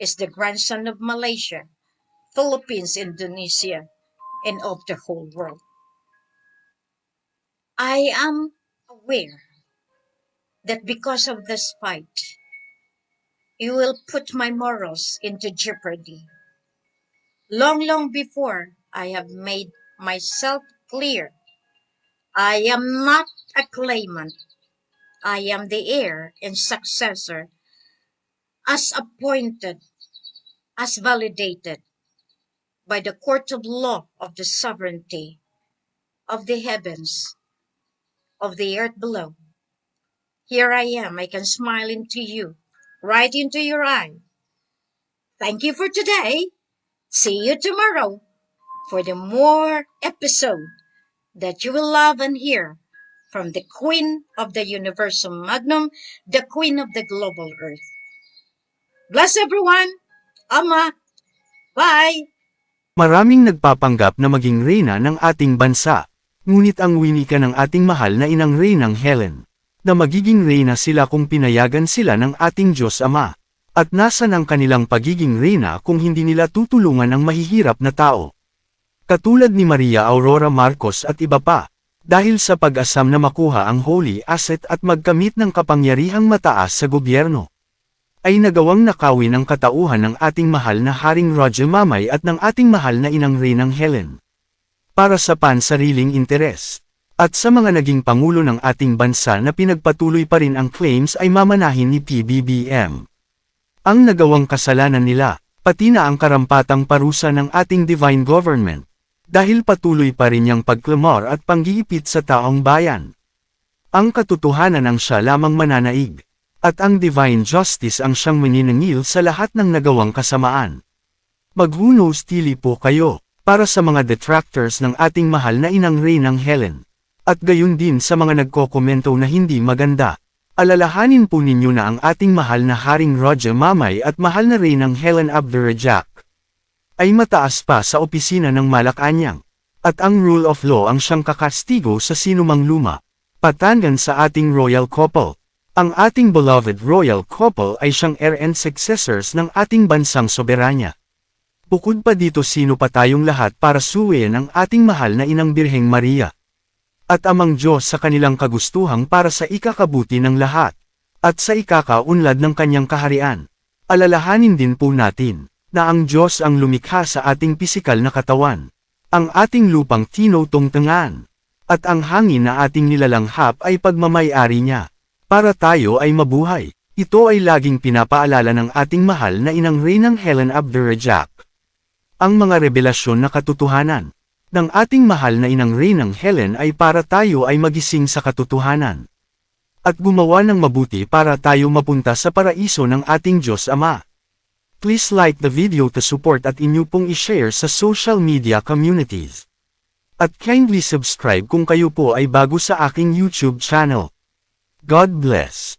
is the grandson of Malaysia, Philippines, Indonesia, and of the whole world. I am aware that because of this fight, you will put my morals into jeopardy. Long before I have made myself clear, I am not a claimant. I am the heir and successor, as appointed, as validated by the court of law of the sovereignty of the heavens, of the earth below. Here I am. I can smile into you, right into your eye. Thank you for today. See you tomorrow for the more episode that you will love and hear from the Queen of the Universal Magnum, the Queen of the Global Earth. Bless everyone. Ama. Bye. Maraming nagpapanggap na maging reyna ng ating bansa. Ngunit ang winika ng ating mahal na inang Reynang Helen, na magiging reyna sila kung pinayagan sila ng ating Diyos Ama. At nasan ang kanilang pagiging reyna kung hindi nila tutulungan ang mahihirap na tao? Katulad ni Maria Aurora Marcos at iba pa, dahil sa pag-asam na makuha ang holy asset at magkamit ng kapangyarihang mataas sa gobyerno, ay nagawang nakawin ang katauhan ng ating mahal na Haring Roger Mamay at ng ating mahal na inang Reynang Helen. Para sa pansariling interes. At sa mga naging pangulo ng ating bansa na pinagpatuloy pa rin ang claims ay mamanahin ni PBBM. Ang nagawang kasalanan nila, pati na ang karampatang parusa ng ating divine government, dahil patuloy pa rin niyang pagklamor at panggiipit sa taong bayan. Ang katotohanan ang siya lamang mananaig, at ang divine justice ang siyang maniningil sa lahat ng nagawang kasamaan. Maghunos tili po kayo, para sa mga detractors ng ating mahal na inang Reynang Helen. At gayon din sa mga nagkokomento na hindi maganda. Alalahanin po ninyo na ang ating mahal na Haring Roger Mamay at mahal na Reynang Helen Abdurajak ay mataas pa sa opisina ng Malacanang. At ang rule of law ang siyang kakastigo sa sinumang luma, patangan sa ating royal couple. Ang ating beloved royal couple ay siyang heir and successors ng ating bansang soberanya. Bukod pa dito, sino pa tayong lahat para suwayin ang ating mahal na inang Birheng Maria at amang Diyos sa kanilang kagustuhang para sa ikakabuti ng lahat, at sa ikakaunlad ng kanyang kaharian. Alalahanin din po natin, na ang Diyos ang lumikha sa ating pisikal na katawan, ang ating lupang tinutungtungan, at ang hangin na ating nilalanghap ay pagmamay-ari niya, para tayo ay mabuhay. Ito ay laging pinapaalala ng ating mahal na inang Reynang Helen Abdurajak. Ang mga revelasyon na katotohanan ng ating mahal na inang Reynang Helen ay para tayo ay magising sa katotohanan. At gumawa ng mabuti para tayo mapunta sa paraiso ng ating Diyos Ama. Please like the video to support at inyo pong i-share sa social media communities. At kindly subscribe kung kayo po ay bago sa aking YouTube channel. God bless.